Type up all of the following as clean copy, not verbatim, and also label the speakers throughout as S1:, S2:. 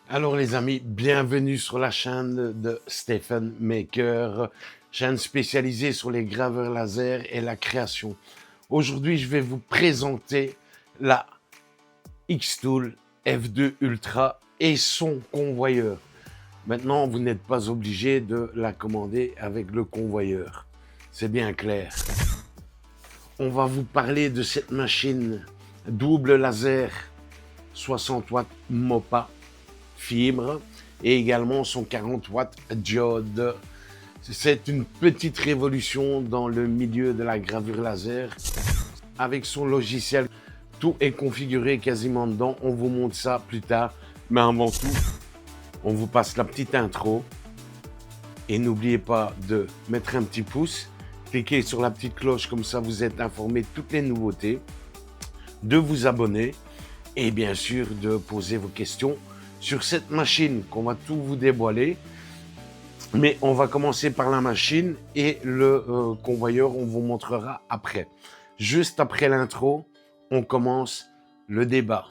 S1: Alors les amis, bienvenue sur la chaîne de Stephen Maker, chaîne spécialisée sur les graveurs laser et la création. Aujourd'hui, je vais vous présenter la Xtool F2 Ultra et son convoyeur. Maintenant, vous n'êtes pas obligé de la commander avec le convoyeur. C'est bien clair. On va vous parler de cette machine double laser 60 watts MOPA fibre et également son 40 watts diode. C'est une petite révolution dans le milieu de la gravure laser. Avec son logiciel, tout est configuré quasiment dedans. On vous montre ça plus tard. Mais avant tout, on vous passe la petite intro. Et n'oubliez pas de mettre un petit pouce. Cliquez sur la petite cloche, comme ça vous êtes informé de toutes les nouveautés. De vous abonner. Et bien sûr, de poser vos questions sur cette machine qu'on va tout vous dévoiler. Mais on va commencer par la machine et le convoyeur, on vous montrera après. Juste après l'intro, on commence le débat.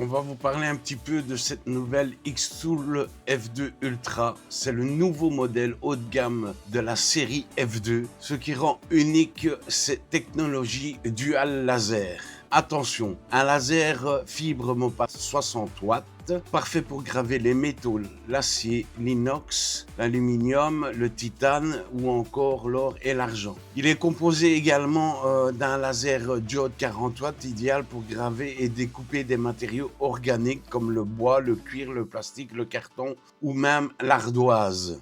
S1: On va vous parler un petit peu de cette nouvelle Xtool F2 Ultra. C'est le nouveau modèle haut de gamme de la série F2. Ce qui rend unique cette technologie dual laser. Attention, un laser fibre MOPA 60 watts, parfait pour graver les métaux, l'acier, l'inox, l'aluminium, le titane ou encore l'or et l'argent. Il est composé également d'un laser diode 40 watts, idéal pour graver et découper des matériaux organiques comme le bois, le cuir, le plastique, le carton ou même l'ardoise.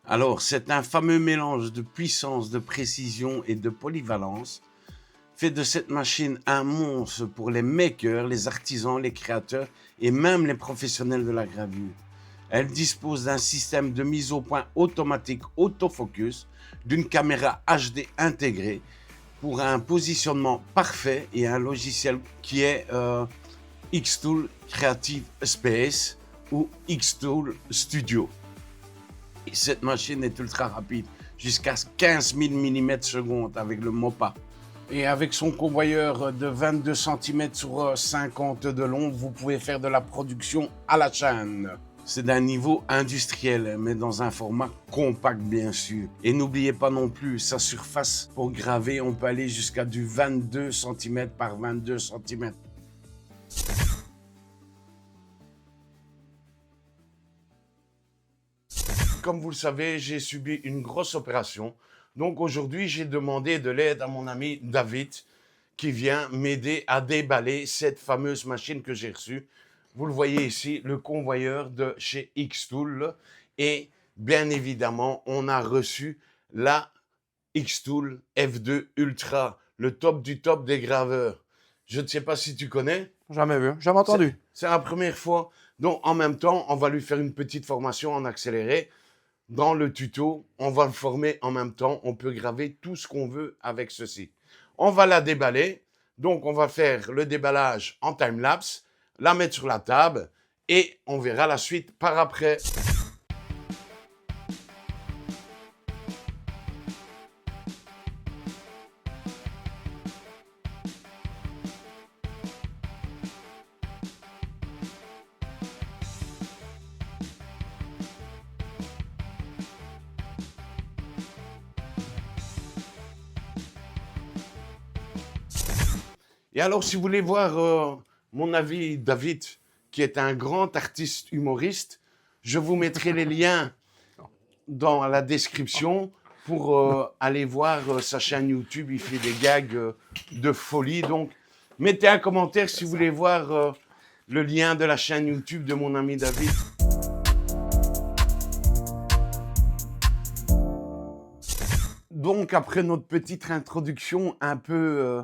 S1: Alors, c'est un fameux mélange de puissance, de précision et de polyvalence fait de cette machine un monstre pour les makers, les artisans, les créateurs et même les professionnels de la gravure. Elle dispose d'un système de mise au point automatique autofocus, d'une caméra HD intégrée pour un positionnement parfait et un logiciel qui est Xtool Creative Space ou Xtool Studio. Et cette machine est ultra rapide, jusqu'à 15 000 mm/s avec le MOPA. Et avec son convoyeur de 22 cm sur 50 de long, vous pouvez faire de la production à la chaîne. C'est d'un niveau industriel, mais dans un format compact bien sûr. Et n'oubliez pas non plus, sa surface pour graver, on peut aller jusqu'à du 22 cm par 22 cm. Comme vous le savez, j'ai subi une grosse opération. Donc aujourd'hui, j'ai demandé de l'aide à mon ami David qui vient m'aider à déballer cette fameuse machine que j'ai reçue. Vous le voyez ici, le convoyeur de chez Xtool. Et bien évidemment, on a reçu la Xtool F2 Ultra, le top du top des graveurs. Je ne sais pas si tu connais.
S2: Jamais vu, jamais entendu.
S1: C'est la première fois. Donc en même temps, on va lui faire une petite formation en accéléré. Dans le tuto, on va le former en même temps. On peut graver tout ce qu'on veut avec ceci. On va la déballer. Donc, on va faire le déballage en time-lapse, la mettre sur la table et on verra la suite par après. Et alors, si vous voulez voir mon avis, David, qui est un grand artiste humoriste, je vous mettrai les liens dans la description pour aller voir sa chaîne YouTube. Il fait des gags de folie. Donc, mettez un commentaire si vous voulez voir le lien de la chaîne YouTube de mon ami David. Donc, après notre petite introduction un peu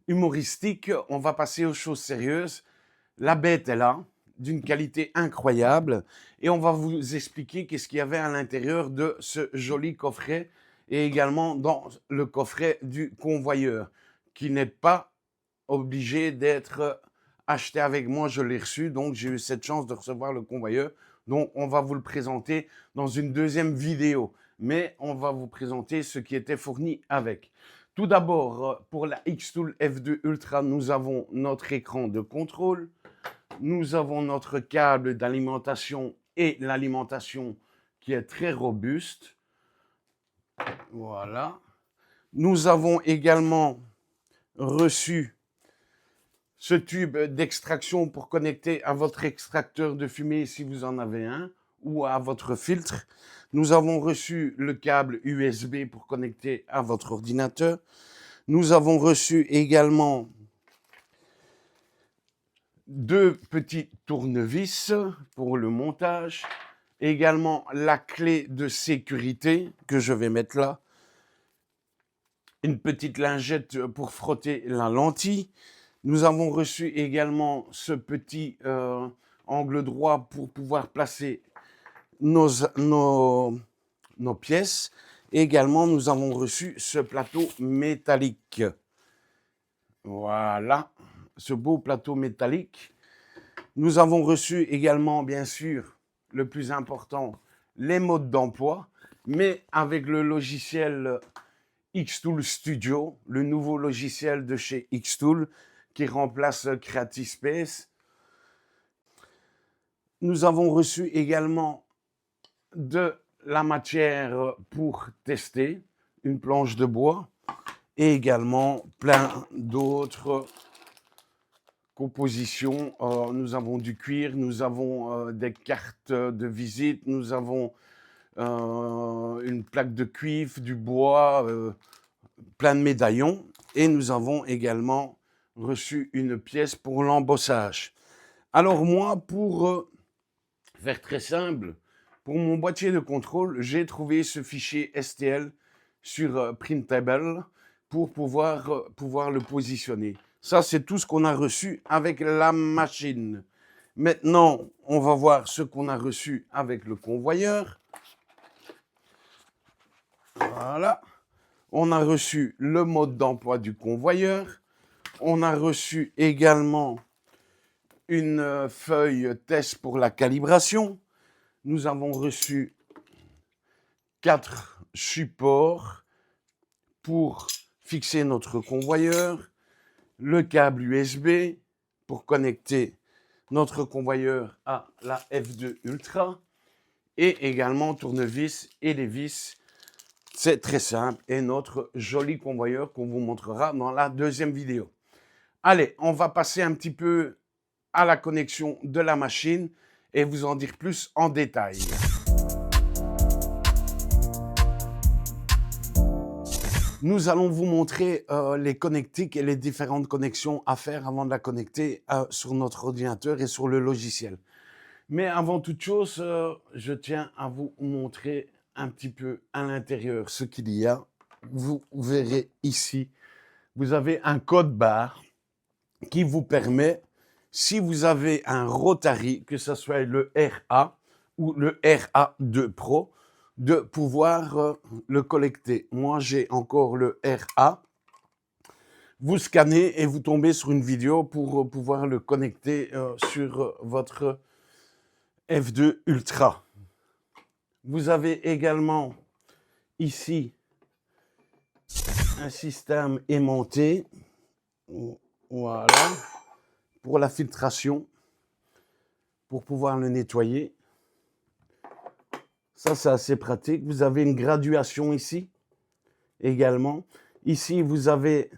S1: humoristique, on va passer aux choses sérieuses. La bête est là. d'une qualité incroyable et on va vous expliquer qu'est-ce qu'il y avait à l'intérieur de ce joli coffret et également dans le coffret du convoyeur qui n'est pas obligé d'être acheté avec moi. Je l'ai reçu, donc j'ai eu cette chance de recevoir le convoyeur. Donc on va vous le présenter dans une deuxième vidéo, mais on va vous présenter ce qui était fourni avec. Tout d'abord, pour la Xtool F2 Ultra, nous avons notre écran de contrôle. Nous avons notre câble d'alimentation et l'alimentation qui est très robuste. Voilà. Nous avons également reçu ce tube d'extraction pour connecter à votre extracteur de fumée si vous en avez un ou à votre filtre. Nous avons reçu le câble USB pour connecter à votre ordinateur. Nous avons reçu également 2 petits tournevis pour le montage. Également la clé de sécurité que je vais mettre là. Une petite lingette pour frotter la lentille. Nous avons reçu également ce petit angle droit pour pouvoir placer nos pièces. Également, nous avons reçu ce plateau métallique. Voilà, ce beau plateau métallique. Nous avons reçu également, bien sûr, le plus important, les modes d'emploi, mais avec le logiciel Xtool Studio, le nouveau logiciel de chez Xtool, qui remplace Creative Space. Nous avons reçu également de la matière pour tester, une planche de bois et également plein d'autres compositions. Nous avons du cuir, nous avons des cartes de visite, nous avons une plaque de cuivre, du bois, plein de médaillons et nous avons également reçu une pièce pour l'embossage. Alors moi, pour faire très simple, pour mon boîtier de contrôle, j'ai trouvé ce fichier STL sur Printable pour pouvoir le positionner. Ça, c'est tout ce qu'on a reçu avec la machine. Maintenant, on va voir ce qu'on a reçu avec le convoyeur. Voilà. On a reçu le mode d'emploi du convoyeur. On a reçu également une feuille test pour la calibration. Nous avons reçu 4 supports pour fixer notre convoyeur, le câble USB pour connecter notre convoyeur à la F2 Ultra et également tournevis et les vis. C'est très simple et notre joli convoyeur qu'on vous montrera dans la deuxième vidéo. Allez, on va passer un petit peu à la connexion de la machine et vous en dire plus en détail. Nous allons vous montrer les connectiques et les différentes connexions à faire avant de la connecter sur notre ordinateur et sur le logiciel. Mais avant toute chose, je tiens à vous montrer un petit peu à l'intérieur ce qu'il y a. Vous verrez ici, vous avez un code barre qui vous permet, si vous avez un Rotary, que ce soit le RA ou le RA2 Pro, de pouvoir le collecter. Moi, j'ai encore le RA. Vous scannez et vous tombez sur une vidéo pour pouvoir le connecter sur votre F2 Ultra. Vous avez également ici un système aimanté. Voilà. Pour la filtration, pour pouvoir le nettoyer. Ça, c'est assez pratique. Vous avez une graduation ici, également. Ici, vous avez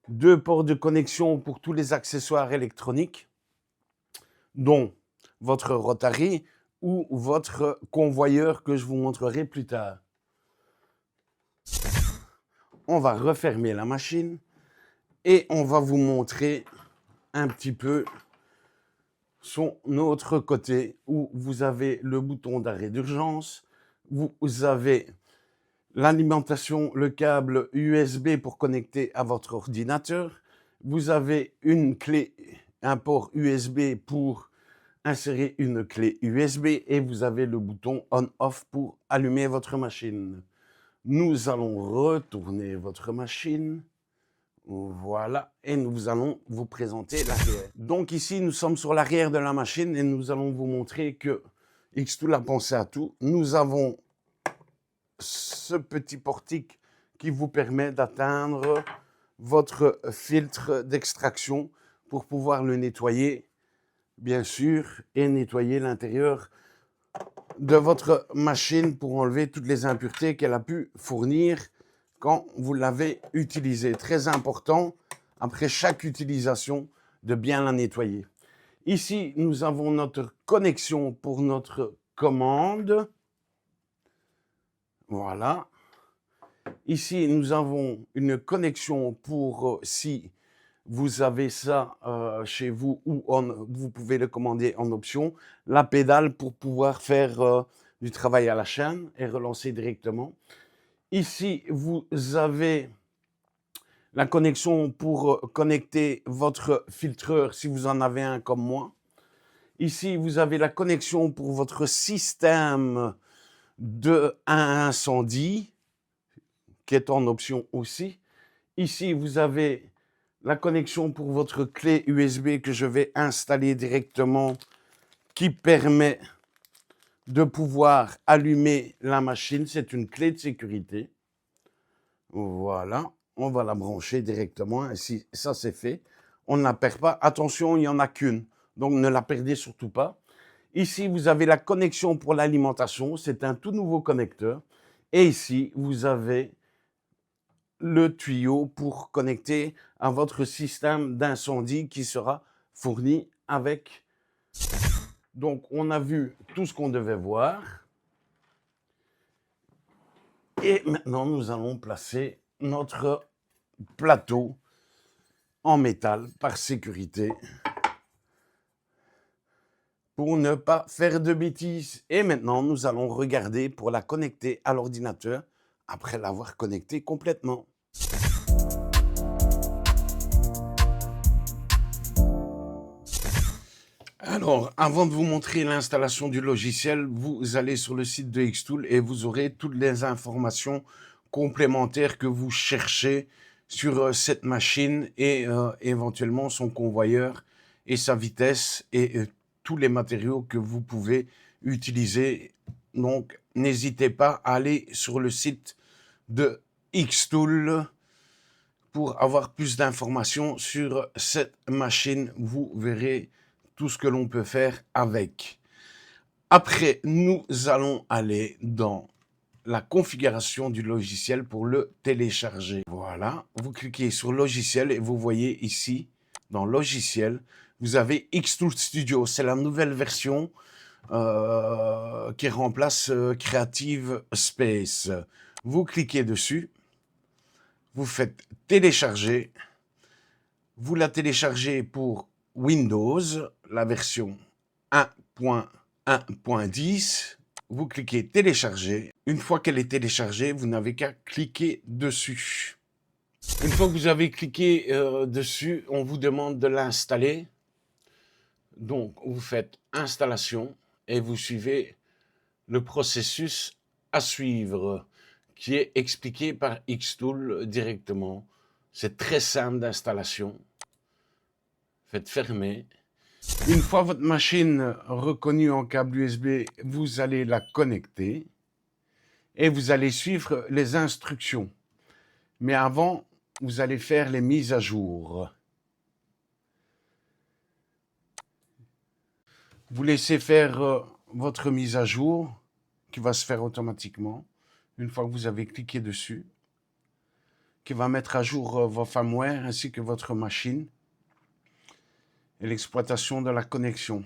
S1: 2 ports de connexion pour tous les accessoires électroniques, dont votre Rotary ou votre convoyeur que je vous montrerai plus tard. On va refermer la machine et on va vous montrer un petit peu son autre côté où vous avez le bouton d'arrêt d'urgence, vous avez l'alimentation, le câble USB pour connecter à votre ordinateur, vous avez une clé, un port USB pour insérez une clé USB et vous avez le bouton on-off pour allumer votre machine. Nous allons retourner votre machine. Voilà, et nous allons vous présenter l'arrière. Donc ici, nous sommes sur l'arrière de la machine et nous allons vous montrer que Xtool a pensé à tout. Nous avons ce petit portique qui vous permet d'atteindre votre filtre d'extraction pour pouvoir le nettoyer, bien sûr, et nettoyer l'intérieur de votre machine pour enlever toutes les impuretés qu'elle a pu fournir quand vous l'avez utilisée. Très important, après chaque utilisation, de bien la nettoyer. Ici, nous avons notre connexion pour notre commande. Voilà. Ici, nous avons une connexion pour si vous avez ça chez vous ou vous pouvez le commander en option. La pédale pour pouvoir faire du travail à la chaîne et relancer directement. Ici, vous avez la connexion pour connecter votre filtreur si vous en avez un comme moi. Ici, vous avez la connexion pour votre système d'incendie qui est en option aussi. Ici, vous avez la connexion pour votre clé USB que je vais installer directement qui permet de pouvoir allumer la machine. C'est une clé de sécurité. Voilà, on va la brancher directement. Ici, ça c'est fait. On ne la perd pas. Attention, il n'y en a qu'une. Donc, ne la perdez surtout pas. Ici, vous avez la connexion pour l'alimentation. C'est un tout nouveau connecteur. Et ici, vous avez le tuyau pour connecter à votre système d'incendie qui sera fourni avec. Donc, on a vu tout ce qu'on devait voir. Et maintenant, nous allons placer notre plateau en métal par sécurité pour ne pas faire de bêtises. Et maintenant, nous allons regarder pour la connecter à l'ordinateur après l'avoir connecté complètement. Alors, avant de vous montrer l'installation du logiciel, vous allez sur le site de Xtool et vous aurez toutes les informations complémentaires que vous cherchez sur cette machine et éventuellement son convoyeur et sa vitesse et tous les matériaux que vous pouvez utiliser. Donc, n'hésitez pas à aller sur le site de Xtool pour avoir plus d'informations sur cette machine. Vous verrez tout ce que l'on peut faire avec. Après, nous allons aller dans la configuration du logiciel pour le télécharger. Voilà, vous cliquez sur logiciel et vous voyez ici, dans logiciel, vous avez Xtool Studio. C'est la nouvelle version qui remplace Creative Space. Vous cliquez dessus, vous faites télécharger, vous la téléchargez pour Windows, la version 1.1.10, vous cliquez télécharger. Une fois qu'elle est téléchargée, vous n'avez qu'à cliquer dessus. Une fois que vous avez cliqué dessus, on vous demande de l'installer. Donc, vous faites installation et vous suivez le processus à suivre qui est expliqué par Xtool directement. C'est très simple d'installation. Faites fermer. Une fois votre machine reconnue en câble USB, vous allez la connecter et vous allez suivre les instructions. Mais avant, vous allez faire les mises à jour. Vous laissez faire votre mise à jour qui va se faire automatiquement une fois que vous avez cliqué dessus, qui va mettre à jour vos firmware ainsi que votre machine et l'exploitation de la connexion.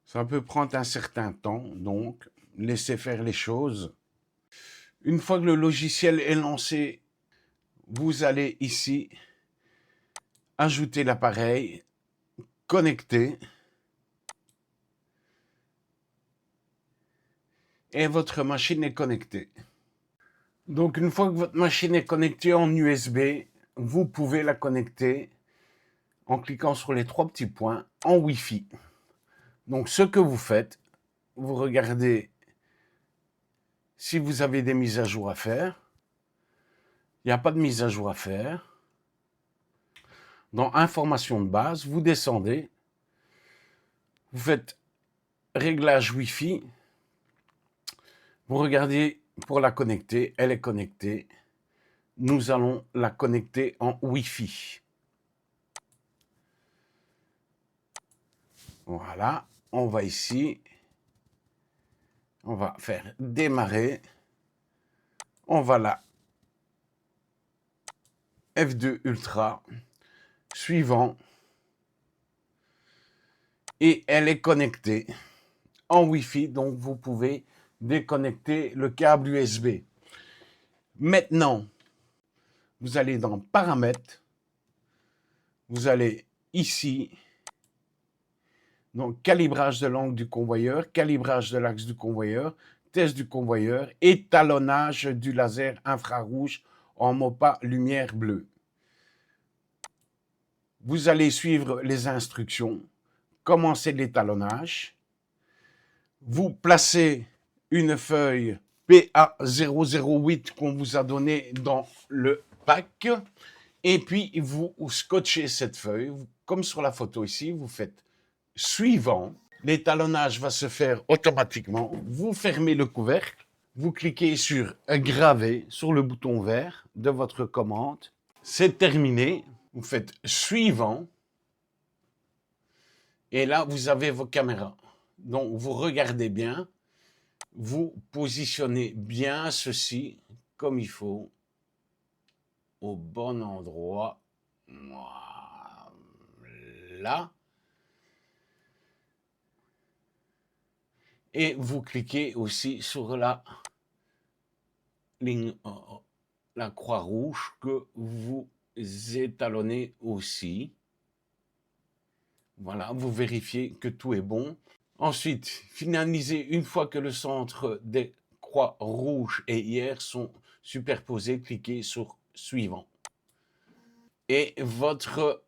S1: Ça peut prendre un certain temps, donc laissez faire les choses. Une fois que le logiciel est lancé, vous allez ici ajouter l'appareil, connecter, et votre machine est connectée. Donc une fois que votre machine est connectée en USB, vous pouvez la connecter en cliquant sur les trois petits points en Wi-Fi. Donc, ce que vous faites, vous regardez si vous avez des mises à jour à faire. Il n'y a pas de mise à jour à faire. Dans Informations de base, vous descendez, vous faites Réglage Wi-Fi, vous regardez pour la connecter, elle est connectée. Nous allons la connecter en Wi-Fi. Voilà, on va ici, on va faire démarrer, on va la F2 Ultra, suivant, et elle est connectée en Wi-Fi, donc vous pouvez déconnecter le câble USB. Maintenant, vous allez dans Paramètres, vous allez ici, donc calibrage de l'angle du convoyeur, calibrage de l'axe du convoyeur, test du convoyeur, étalonnage du laser infrarouge en MOPA lumière bleue. Vous allez suivre les instructions, commencer l'étalonnage, vous placez une feuille PA008 qu'on vous a donnée dans le pack, et puis vous scotchez cette feuille, comme sur la photo ici, vous faites suivant, l'étalonnage va se faire automatiquement, vous fermez le couvercle, vous cliquez sur graver sur le bouton vert de votre commande, c'est terminé, vous faites suivant, et là vous avez vos caméras. Donc vous regardez bien, vous positionnez bien ceci comme il faut, au bon endroit, voilà. Et vous cliquez aussi sur la ligne, la croix rouge que vous étalonnez aussi. Voilà, vous vérifiez que tout est bon. Ensuite, finalisez une fois que le centre des croix rouges et IR sont superposés, cliquez sur suivant. Et votre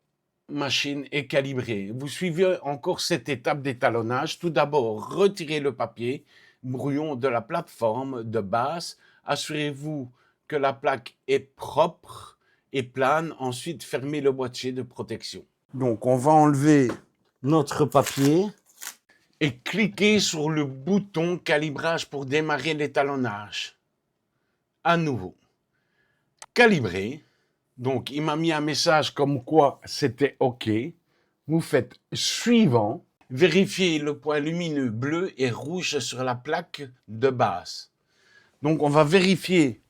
S1: machine est calibrée. Vous suivez encore cette étape d'étalonnage. Tout d'abord, retirez le papier brouillon de la plateforme de base. Assurez-vous que la plaque est propre et plane. Ensuite, fermez le boîtier de protection. Donc, on va enlever notre papier et cliquez sur le bouton calibrage pour démarrer l'étalonnage. À nouveau, calibrer. Donc, il m'a mis un message comme quoi c'était OK. Vous faites suivant. Vérifiez le point lumineux bleu et rouge sur la plaque de base. Donc, on va vérifier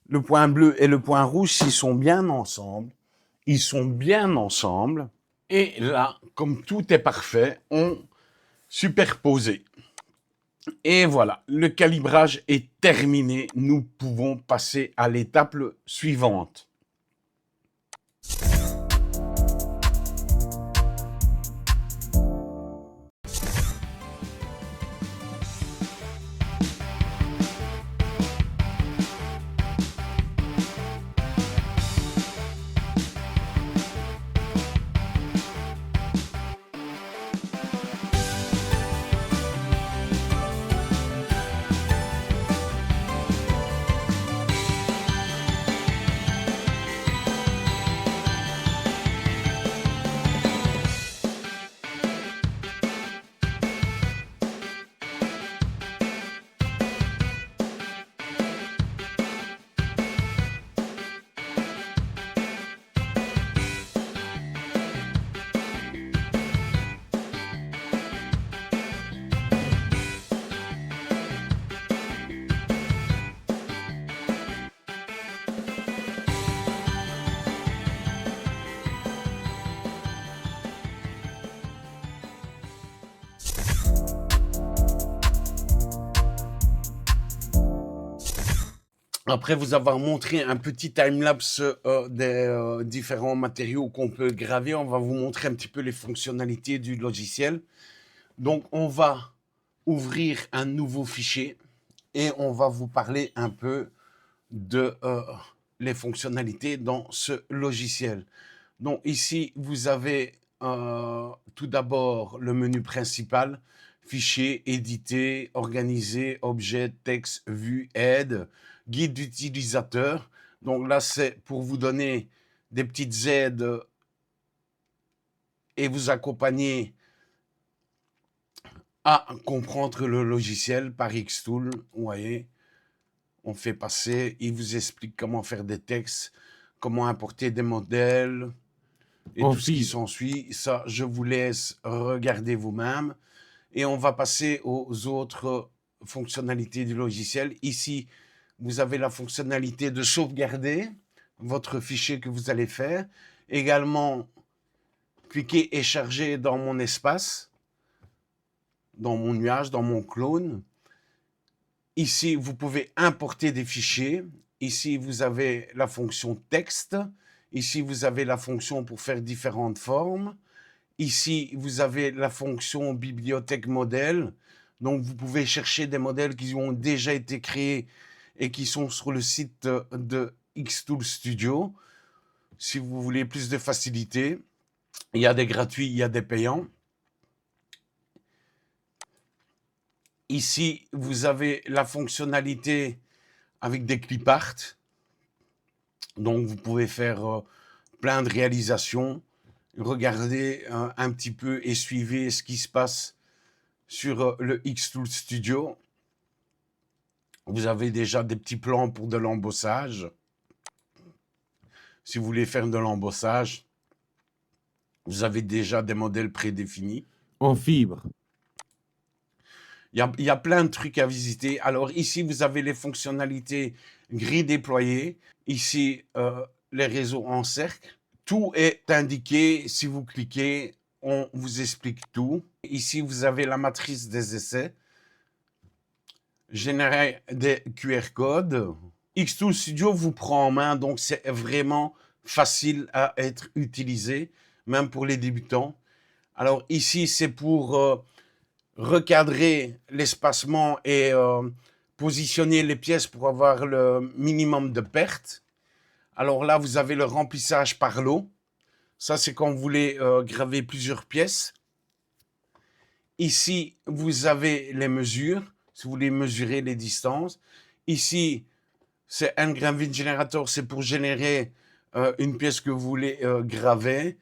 S1: le point bleu et le point rouge s'ils sont bien ensemble. Ils sont bien ensemble. Et là, comme tout est parfait, on superpose. Et voilà, le calibrage est terminé. Nous pouvons passer à l'étape suivante. Après vous avoir montré un petit time-lapse des différents matériaux qu'on peut graver, on va vous montrer un petit peu les fonctionnalités du logiciel. Donc, on va ouvrir un nouveau fichier et on va vous parler un peu de les fonctionnalités dans ce logiciel. Donc, ici, vous avez tout d'abord le menu principal, fichier, éditer, organiser, objet, texte, vue, aide, guide d'utilisateur. Donc là, c'est pour vous donner des petites aides et vous accompagner à comprendre le logiciel par Xtool. Vous voyez, on fait passer, il vous explique comment faire des textes, comment importer des modèles et
S2: En
S1: tout ce qui
S2: fibre.
S1: s'ensuit. Ça, je vous laisse regarder vous-même. Et on va passer aux autres fonctionnalités du logiciel. Ici, vous avez la fonctionnalité de sauvegarder votre fichier que vous allez faire. Également, cliquez et charger dans mon espace, dans mon nuage, dans mon clone. Ici, vous pouvez importer des fichiers. Ici, vous avez la fonction texte. Ici, vous avez la fonction pour faire différentes formes. Ici, vous avez la fonction bibliothèque modèle. Donc, vous pouvez chercher des modèles qui ont déjà été créés et qui sont sur le site de Xtool Studio. Si vous voulez plus de facilité, il y a des gratuits, il y a des payants. Ici, vous avez la fonctionnalité avec des clip art. Donc, vous pouvez faire plein de réalisations. Regardez un petit peu et suivez ce qui se passe sur le Xtool Studio. Vous avez déjà des petits plans pour de l'embossage. Si vous voulez faire de l'embossage, vous avez déjà des modèles prédéfinis.
S2: En fibre.
S1: Il y a plein de trucs à visiter. Alors ici, vous avez les fonctionnalités gris déployées. Ici, les réseaux en cercle. Tout est indiqué. Si vous cliquez, on vous explique tout. Ici, vous avez la matrice des essais. Générer des QR codes. Xtool Studio vous prend en main, donc c'est vraiment facile à être utilisé, même pour les débutants. Alors ici, c'est pour recadrer l'espacement et positionner les pièces pour avoir le minimum de pertes. Alors là, vous avez le remplissage par lot. Ça, c'est quand vous voulez graver plusieurs pièces. Ici, vous avez les mesures, si vous voulez mesurer les distances. Ici, c'est Engraving Generator, c'est pour générer une pièce que vous voulez graver.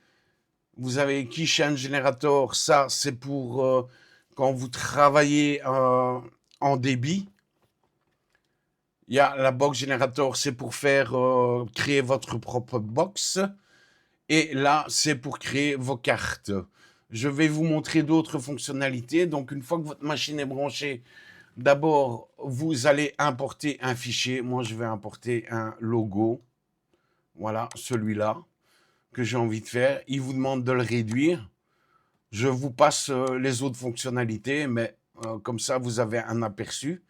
S1: Vous avez Keychain Generator, ça c'est pour quand vous travaillez en débit. Il y a la Box Generator, c'est pour faire créer votre propre box. Et là, c'est pour créer vos cartes. Je vais vous montrer d'autres fonctionnalités. Donc, une fois que votre machine est branchée, d'abord, vous allez importer un fichier. Moi, je vais importer un logo. Voilà, celui-là que j'ai envie de faire. Il vous demande de le réduire. Je vous passe les autres fonctionnalités, mais comme ça, vous avez un aperçu.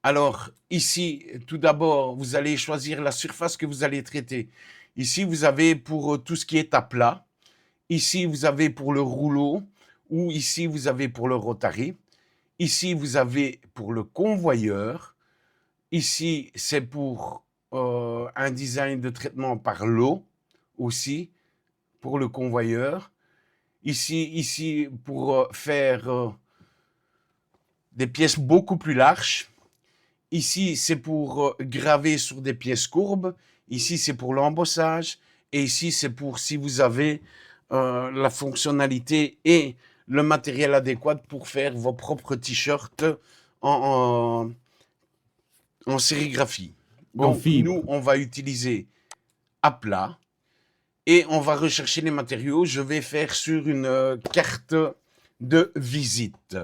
S1: Alors, ici, tout d'abord, vous allez choisir la surface que vous allez traiter. Ici, vous avez pour tout ce qui est à plat. Ici, vous avez pour le rouleau. Ou ici, vous avez pour le rotary. Ici, vous avez pour le convoyeur. Ici, c'est pour un design de traitement par l'eau aussi, pour le convoyeur. Ici pour faire des pièces beaucoup plus larges. Ici, c'est pour graver sur des pièces courbes. Ici, c'est pour l'embossage. Et ici, c'est pour si vous avez la fonctionnalité et le matériel adéquat pour faire vos propres t-shirts en, en sérigraphie.
S2: En
S1: Donc,
S2: fibre.
S1: nous, on va utiliser à plat et on va rechercher les matériaux. Je vais faire sur une carte de visite.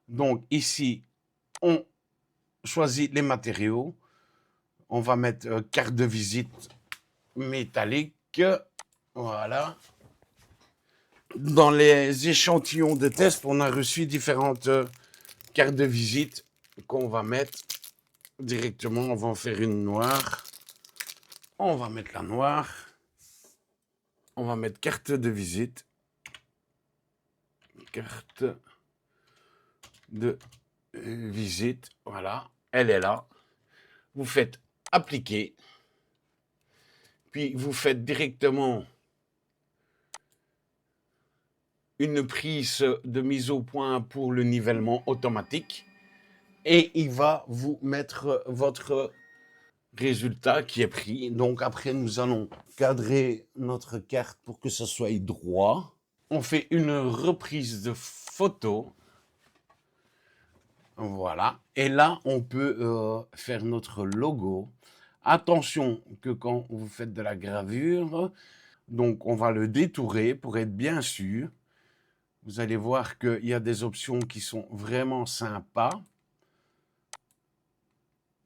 S1: Donc, ici, on choisit les matériaux. On va mettre carte de visite métallique. Voilà. Dans les échantillons de test, on a reçu différentes cartes de visite qu'on va mettre directement. On va en faire une noire. On va mettre la noire. On va mettre carte de visite. Carte de visite. Voilà. Elle est là. Vous faites appliquer. Puis vous faites directement une prise de mise au point pour le nivellement automatique et il va vous mettre votre résultat qui est pris. Donc après, nous allons cadrer notre carte pour que ça soit droit. On fait une reprise de photo. Voilà. Et là, on peut faire notre logo. Attention que quand vous faites de la gravure, donc on va le détourer pour être bien sûr. Vous allez voir qu'il y a des options qui sont vraiment sympas.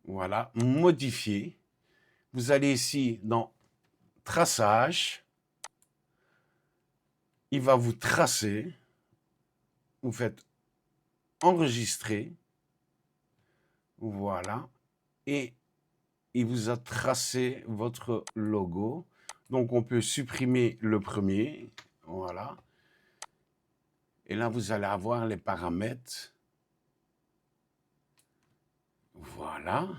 S1: Voilà, modifier. Vous allez ici dans traçage. Il va vous tracer. Vous faites enregistrer. Voilà. Et il vous a tracé votre logo. Donc, on peut supprimer le premier. Voilà. Et là, vous allez avoir les paramètres. Voilà.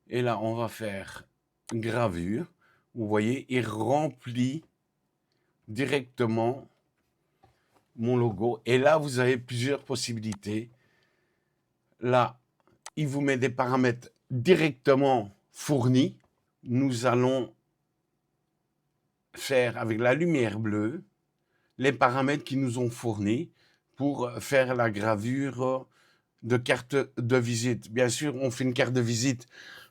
S1: Et là, on va faire gravure. Vous voyez, il remplit directement mon logo. Et là, vous avez plusieurs possibilités. Là, il vous met des paramètres directement fournis. Nous allons faire avec la lumière bleue les paramètres qu'ils nous ont fournis pour faire la gravure de carte de visite. Bien sûr, on fait une carte de visite.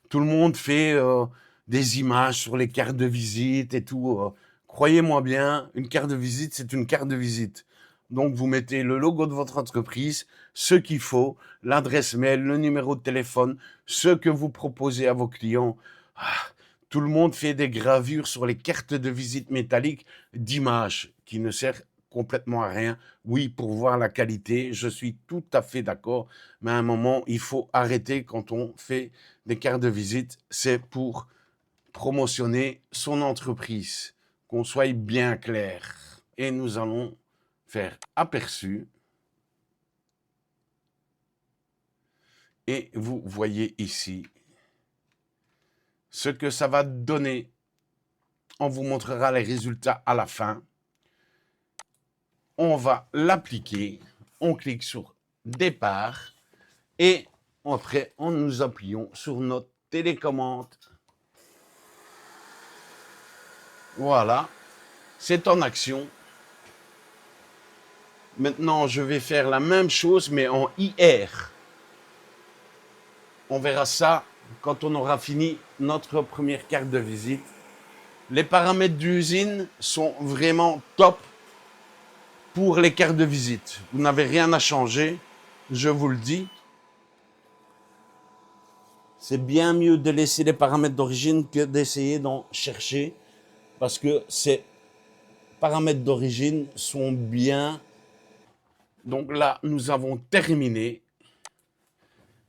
S1: Tout le monde fait des images sur les cartes de visite et tout. Croyez-moi bien, une carte de visite, c'est une carte de visite. Donc, vous mettez le logo de votre entreprise, ce qu'il faut, l'adresse mail, le numéro de téléphone, ce que vous proposez à vos clients. Tout le monde fait des gravures sur les cartes de visite métalliques d'images qui ne servent complètement à rien. Oui, pour voir la qualité, je suis tout à fait d'accord. Mais à un moment, il faut arrêter quand on fait des cartes de visite. C'est pour promotionner son entreprise, qu'on soit bien clair. Et nous allons faire aperçu. Et vous voyez ici ce que ça va donner. On vous montrera les résultats à la fin. On va l'appliquer. On clique sur départ. Et après, nous appuyons sur notre télécommande. Voilà. C'est en action. Maintenant, je vais faire la même chose, mais en IR. On verra ça quand on aura fini notre première carte de visite. Les paramètres d'usine sont vraiment top pour les cartes de visite. Vous n'avez rien à changer, je vous le dis. C'est bien mieux de laisser les paramètres d'origine que d'essayer d'en chercher parce que ces paramètres d'origine sont bien. Donc là, nous avons terminé.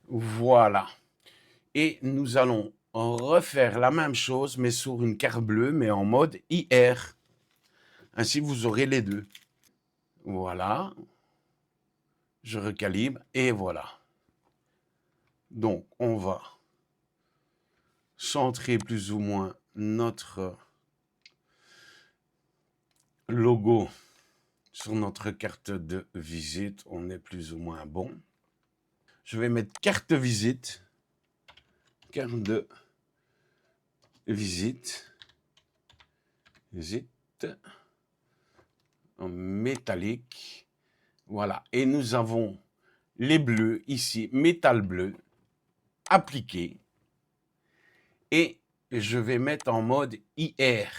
S1: Voilà. Et nous allons refaire la même chose, mais sur une carte bleue, mais en mode IR. Ainsi, vous aurez les deux. Voilà. Je recalibre et voilà. Donc, on va centrer plus ou moins notre logo sur notre carte de visite. On est plus ou moins bon. Je vais mettre carte visite. Carte de visite. Visite. En métallique. Voilà. Et nous avons les bleus ici, métal bleu, appliqué. Et je vais mettre en mode IR.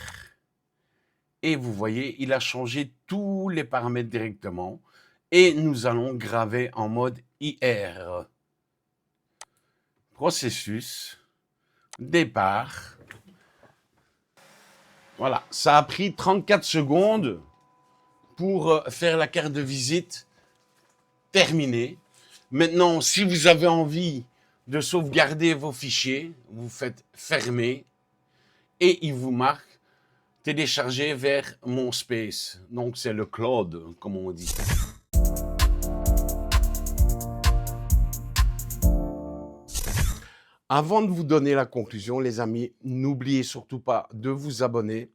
S1: Et vous voyez, il a changé tous les paramètres directement. Et nous allons graver en mode IR. Processus. Départ. Voilà, ça a pris 34 secondes pour faire la carte de visite terminée. Maintenant, si vous avez envie de sauvegarder vos fichiers, vous faites fermer et il vous marque télécharger vers mon space. Donc, c'est le cloud, comme on dit. Avant de vous donner la conclusion, les amis, n'oubliez surtout pas de vous abonner,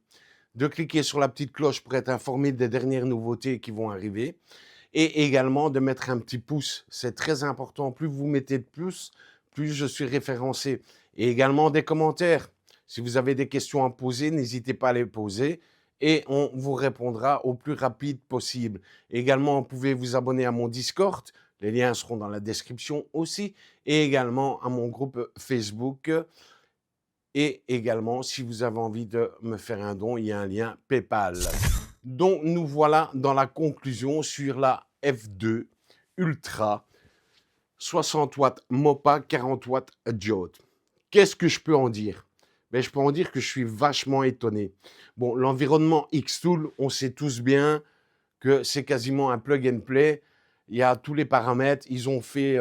S1: de cliquer sur la petite cloche pour être informé des dernières nouveautés qui vont arriver et également de mettre un petit pouce. C'est très important. Plus vous mettez de pouces, plus je suis référencé. Et également des commentaires. Si vous avez des questions à poser, n'hésitez pas à les poser et on vous répondra au plus rapide possible. Également, vous pouvez vous abonner à mon Discord. Les liens seront dans la description aussi. Et également à mon groupe Facebook. Et également, si vous avez envie de me faire un don, il y a un lien PayPal. Donc, nous voilà dans la conclusion sur la F2 Ultra 60 watts Mopa 40 watts diode. Qu'est-ce que je peux en dire? Je peux en dire que je suis vachement étonné. Bon, l'environnement Xtool, on sait tous bien que c'est quasiment un plug and play. Il y a tous les paramètres. Ils ont fait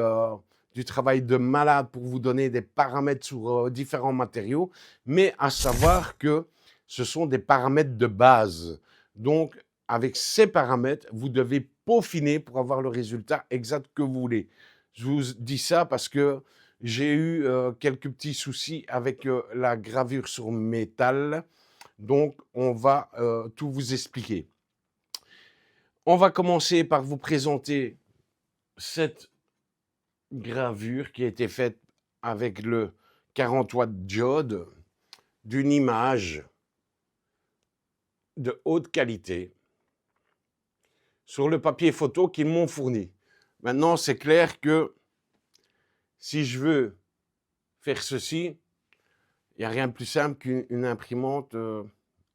S1: du travail de malade pour vous donner des paramètres sur différents matériaux. Mais à savoir que ce sont des paramètres de base. Donc, avec ces paramètres, vous devez peaufiner pour avoir le résultat exact que vous voulez. Je vous dis ça parce que j'ai eu quelques petits soucis avec la gravure sur métal. Donc, on va tout vous expliquer. On va commencer par vous présenter cette gravure qui a été faite avec le 40 watts diode d'une image de haute qualité sur le papier photo qu'ils m'ont fourni. Maintenant, c'est clair que si je veux faire ceci, il n'y a rien de plus simple qu'une imprimante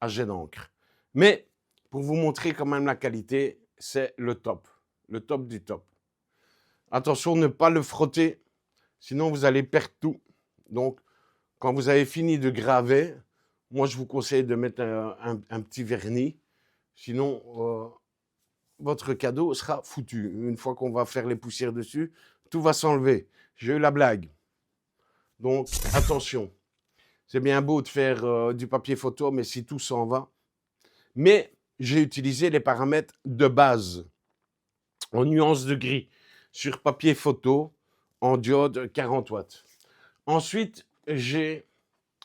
S1: à jet d'encre. Mais pour vous montrer quand même la qualité, c'est le top du top. Attention, ne pas le frotter, sinon vous allez perdre tout. Donc, quand vous avez fini de graver, moi je vous conseille de mettre un petit vernis, sinon votre cadeau sera foutu. Une fois qu'on va faire les poussières dessus, tout va s'enlever. J'ai eu la blague. Donc, attention. C'est bien beau de faire du papier photo, mais si tout s'en va. Mais j'ai utilisé les paramètres de base en nuance de gris sur papier photo en diode 40 watts. Ensuite, j'ai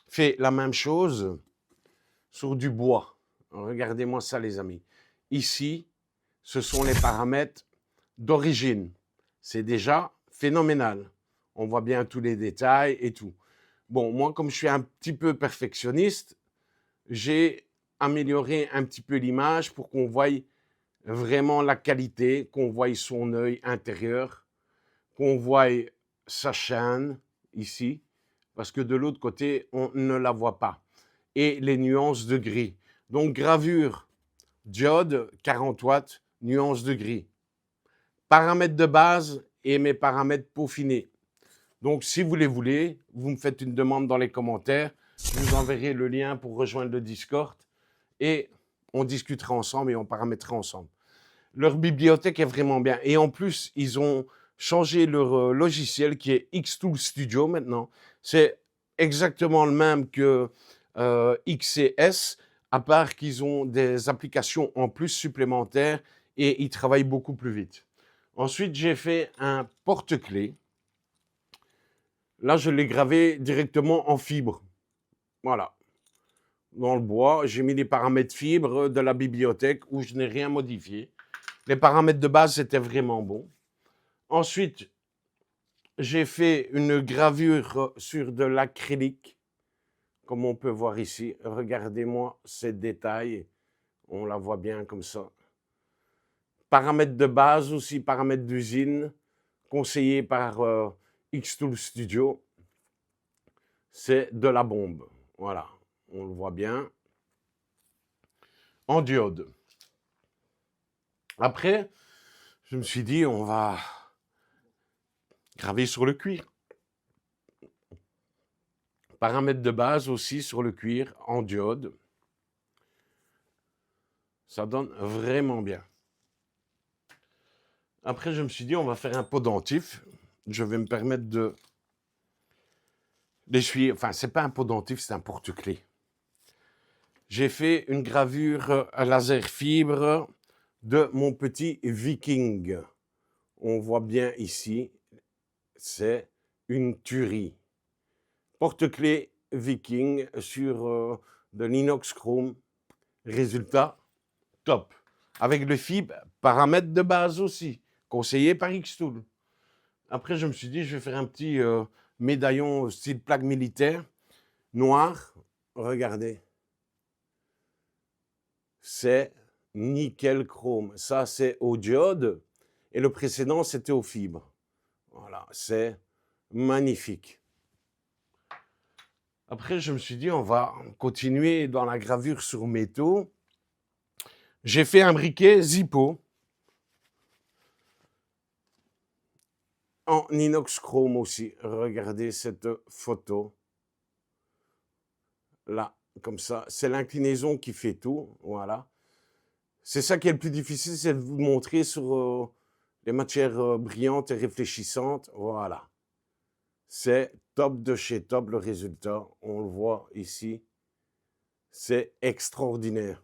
S1: fait la même chose sur du bois. Regardez-moi ça, les amis. Ici, ce sont les paramètres d'origine. C'est déjà phénoménal. On voit bien tous les détails et tout. Bon, moi, comme je suis un petit peu perfectionniste, j'ai amélioré un petit peu l'image pour qu'on voie vraiment la qualité, qu'on voie son œil intérieur, qu'on voie sa chaîne ici, parce que de l'autre côté, on ne la voit pas. Et les nuances de gris. Donc, gravure, diode, 40 watts, nuances de gris. Paramètres de base et mes paramètres peaufinés. Donc, si vous les voulez, vous me faites une demande dans les commentaires. Je vous enverrai le lien pour rejoindre le Discord et on discutera ensemble et on paramétrera ensemble. Leur bibliothèque est vraiment bien. Et en plus, ils ont changé leur logiciel qui est Xtool Studio maintenant. C'est exactement le même que XCS, à part qu'ils ont des applications en plus supplémentaires et ils travaillent beaucoup plus vite. Ensuite, j'ai fait un porte-clés. Là, je l'ai gravé directement en fibre. Voilà. Dans le bois, j'ai mis les paramètres fibres de la bibliothèque où je n'ai rien modifié. Les paramètres de base étaient vraiment bons. Ensuite, j'ai fait une gravure sur de l'acrylique, comme on peut voir ici. Regardez-moi ces détails. On la voit bien comme ça. Paramètres de base aussi, paramètres d'usine, conseillés par Xtool Studio. C'est de la bombe. Voilà, on le voit bien. En diode. Après, je me suis dit, on va graver sur le cuir. Paramètres de base aussi sur le cuir en diode. Ça donne vraiment bien. Après, je me suis dit, on va faire un pendentif. Je vais me permettre d'essuyer. Enfin, c'est pas un pendentif, c'est un porte-clés. J'ai fait une gravure à laser fibre de mon petit Viking. On voit bien ici, c'est une tuerie. Porte-clés Viking sur de l'inox chrome. Résultat, top. Avec le fibre, paramètre de base aussi, conseillé par Xtool. Après, je me suis dit, je vais faire un petit médaillon style plaque militaire, noir. Regardez. C'est nickel chrome. Ça, c'est au diode. Et le précédent, c'était aux fibres. Voilà, c'est magnifique. Après, je me suis dit, on va continuer dans la gravure sur métaux. J'ai fait un briquet Zippo en inox chrome aussi. Regardez cette photo. Là, comme ça. C'est l'inclinaison qui fait tout. Voilà. C'est ça qui est le plus difficile, c'est de vous montrer sur les matières brillantes et réfléchissantes. Voilà. C'est top de chez top le résultat. On le voit ici. C'est extraordinaire.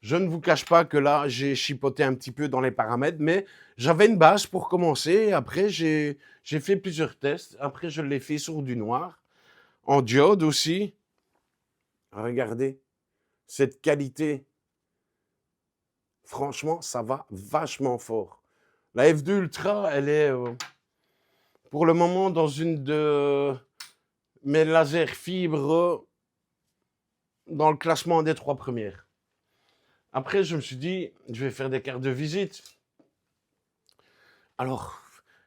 S1: Je ne vous cache pas que là, j'ai chipoté un petit peu dans les paramètres, mais j'avais une base pour commencer. Après, j'ai fait plusieurs tests. Après, je l'ai fait sur du noir. En diode aussi. Regardez cette qualité. Franchement, ça va vachement fort. La F2 Ultra, elle est pour le moment dans une de mes lasers fibres dans le classement des 3 premières. Après, je me suis dit, je vais faire des cartes de visite. Alors,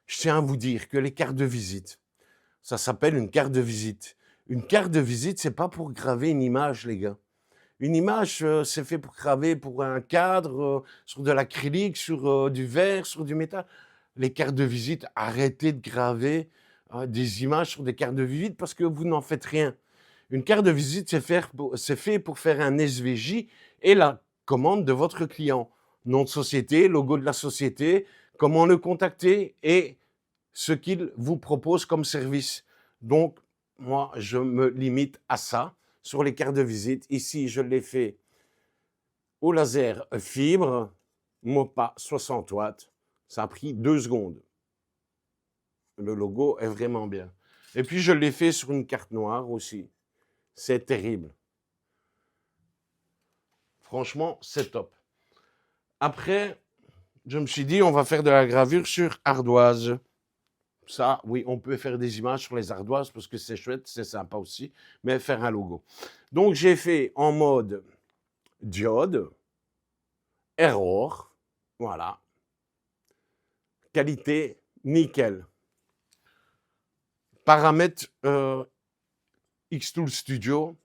S1: je tiens à vous dire que les cartes de visite, ça s'appelle une carte de visite. Une carte de visite, c'est pas pour graver une image, les gars. Une image, c'est fait pour graver pour un cadre, sur de l'acrylique, sur du verre, sur du métal. Les cartes de visite, arrêtez de graver des images sur des cartes de visite parce que vous n'en faites rien. Une carte de visite, c'est fait pour faire un SVJ et la commande de votre client. Nom de société, logo de la société, comment le contacter et ce qu'il vous propose comme service. Donc, moi, je me limite à ça sur les cartes de visite. Ici, je l'ai fait au laser fibre, Mopa 60 watts. Ça a pris 2 secondes. Le logo est vraiment bien. Et puis, je l'ai fait sur une carte noire aussi. C'est terrible. Franchement, c'est top. Après, je me suis dit, on va faire de la gravure sur ardoise. Ça, oui, on peut faire des images sur les ardoises parce que c'est chouette, c'est sympa aussi, mais faire un logo. Donc, j'ai fait en mode diode, error, voilà. Qualité, nickel. Paramètres Xtool Studio,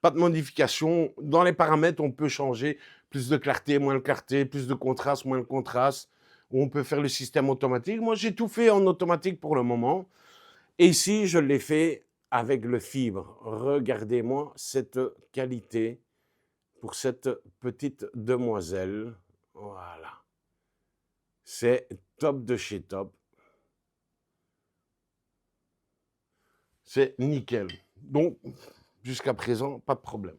S1: pas de modification. Dans les paramètres, on peut changer plus de clarté, moins de clarté, plus de contraste, moins de contraste. On peut faire le système automatique. Moi, j'ai tout fait en automatique pour le moment. Et ici, je l'ai fait avec le fibre. Regardez-moi cette qualité pour cette petite demoiselle. Voilà. C'est top de chez top. C'est nickel. Donc, jusqu'à présent, pas de problème.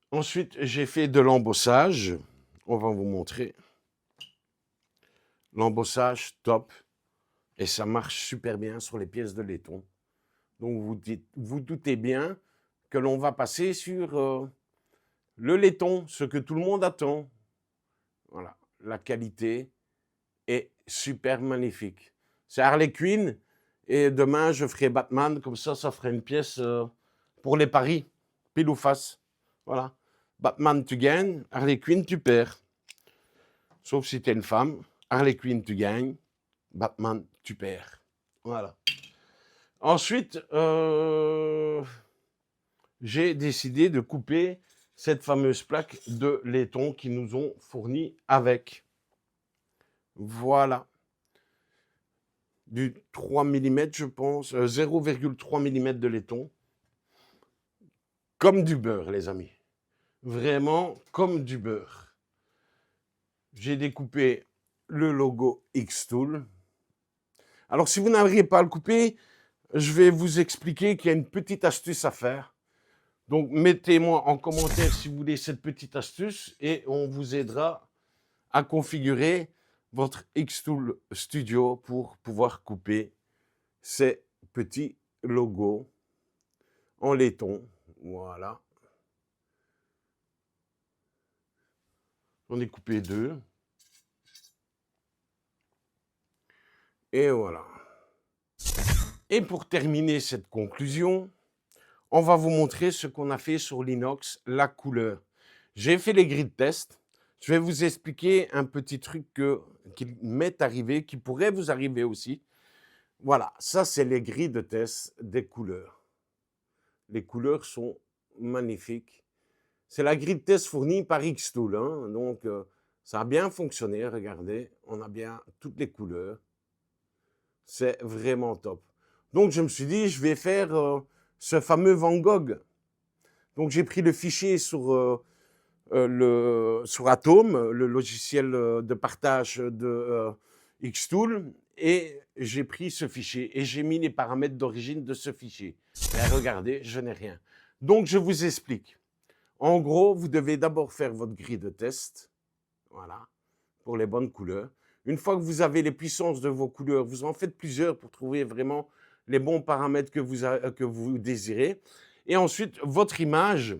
S1: Ensuite, j'ai fait de l'embossage. On va vous montrer. L'embossage, top. Et ça marche super bien sur les pièces de laiton. Donc, vous doutez bien que l'on va passer sur le laiton, ce que tout le monde attend. Voilà, la qualité est super magnifique. C'est Harley Quinn. Et demain, je ferai Batman. Comme ça ferait une pièce pour les paris. Pile ou face. Voilà. Batman, tu gagnes. Harley Quinn, tu perds. Sauf si tu es une femme. Harley Quinn, tu gagnes. Batman, tu perds. Voilà. Ensuite, j'ai décidé de couper cette fameuse plaque de laiton qu'ils nous ont fournie avec. Voilà. Du 3 mm, je pense. 0,3 mm de laiton. Comme du beurre, les amis. Vraiment comme du beurre. J'ai découpé le logo Xtool. Alors, si vous n'arrivez pas à le couper, je vais vous expliquer qu'il y a une petite astuce à faire. Donc, mettez-moi en commentaire si vous voulez cette petite astuce et on vous aidera à configurer votre Xtool Studio pour pouvoir couper ces petits logos en laiton. Voilà. J'en ai coupé 2. Et voilà. Et pour terminer cette conclusion, on va vous montrer ce qu'on a fait sur l'inox, la couleur. J'ai fait les grilles de test. Je vais vous expliquer un petit truc qui m'est arrivé, qui pourrait vous arriver aussi. Voilà, ça c'est les grilles de test des couleurs. Les couleurs sont magnifiques. C'est la grille de test fournie par Xtool, hein, donc ça a bien fonctionné, regardez, on a bien toutes les couleurs. C'est vraiment top. Donc je me suis dit, je vais faire ce fameux Van Gogh. Donc j'ai pris le fichier sur Atom, le logiciel de partage de Xtool, et j'ai pris ce fichier et j'ai mis les paramètres d'origine de ce fichier. Et regardez, je n'ai rien. Donc je vous explique. En gros, vous devez d'abord faire votre grille de test, voilà, pour les bonnes couleurs. Une fois que vous avez les puissances de vos couleurs, vous en faites plusieurs pour trouver vraiment les bons paramètres que vous désirez. Et ensuite, votre image,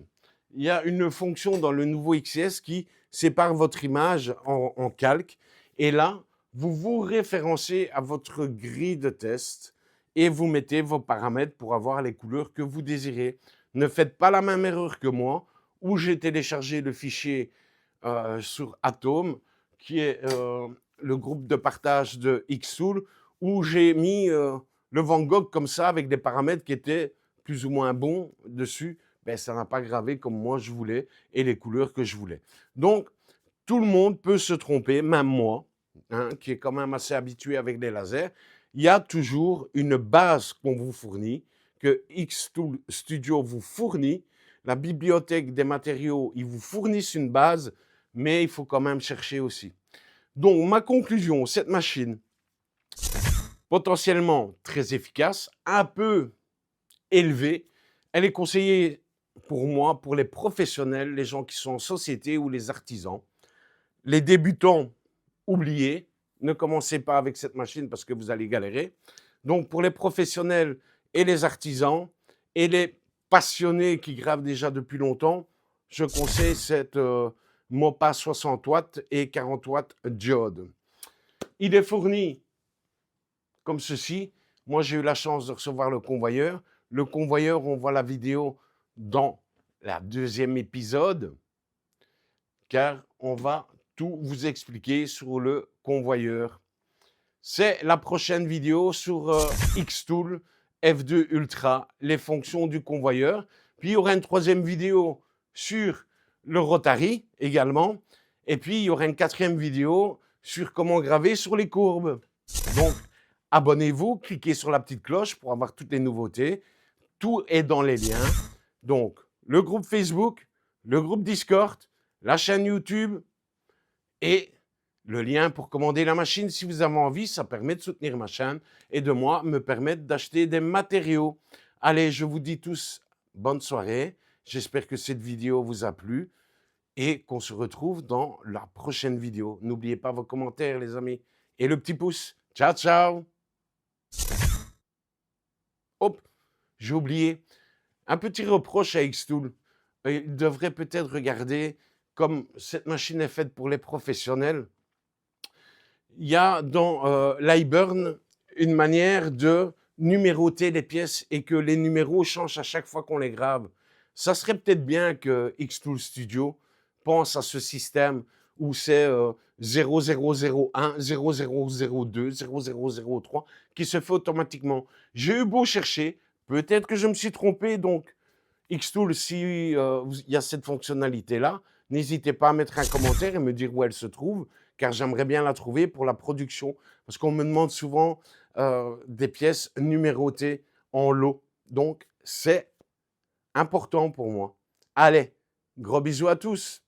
S1: il y a une fonction dans le nouveau XCS qui sépare votre image en calque. Et là, vous vous référencez à votre grille de test et vous mettez vos paramètres pour avoir les couleurs que vous désirez. Ne faites pas la même erreur que moi, où j'ai téléchargé le fichier sur Atom, qui est le groupe de partage de Xtool, où j'ai mis le Van Gogh comme ça, avec des paramètres qui étaient plus ou moins bons dessus. Ben, ça n'a pas gravé comme moi je voulais et les couleurs que je voulais. Donc, tout le monde peut se tromper, même moi, hein, qui est quand même assez habitué avec les lasers. Il y a toujours une base qu'on vous fournit, que Xtool Studio vous fournit. La bibliothèque des matériaux, ils vous fournissent une base, mais il faut quand même chercher aussi. Donc, ma conclusion, cette machine, potentiellement très efficace, un peu élevée, elle est conseillée pour moi, pour les professionnels, les gens qui sont en société ou les artisans. Les débutants, oubliez, ne commencez pas avec cette machine parce que vous allez galérer. Donc, pour les professionnels et les artisans et les passionnés qui gravent déjà depuis longtemps, je conseille cette Mopa 60 watts et 40 watts diode. Il est fourni comme ceci. Moi, j'ai eu la chance de recevoir le convoyeur. Le convoyeur, on voit la vidéo dans la deuxième épisode, car on va tout vous expliquer sur le convoyeur. C'est la prochaine vidéo sur Xtool F2 Ultra, les fonctions du convoyeur. Puis il y aura une troisième vidéo sur le Rotary également. Et puis il y aura une quatrième vidéo sur comment graver sur les courbes. Donc abonnez-vous, cliquez sur la petite cloche pour avoir toutes les nouveautés. Tout est dans les liens. Donc le groupe Facebook, le groupe Discord, la chaîne YouTube et le lien pour commander la machine si vous avez envie. Ça permet de soutenir ma chaîne et de moi me permettre d'acheter des matériaux. Allez, je vous dis tous bonne soirée. J'espère que cette vidéo vous a plu et qu'on se retrouve dans la prochaine vidéo. N'oubliez pas vos commentaires, les amis, et le petit pouce. Ciao, ciao. Hop, j'ai oublié. Un petit reproche à Xtool. Il devrait peut-être regarder, comme cette machine est faite pour les professionnels, il y a dans l'iBurn une manière de numéroter les pièces et que les numéros changent à chaque fois qu'on les grave. Ça serait peut-être bien que Xtool Studio pense à ce système où c'est 0001, 0002, 0003 qui se fait automatiquement. J'ai eu beau chercher, peut-être que je me suis trompé, donc Xtool, si il y a cette fonctionnalité-là, n'hésitez pas à mettre un commentaire et me dire où elle se trouve, car j'aimerais bien la trouver pour la production, parce qu'on me demande souvent des pièces numérotées en lot. Donc, c'est important pour moi. Allez, gros bisous à tous.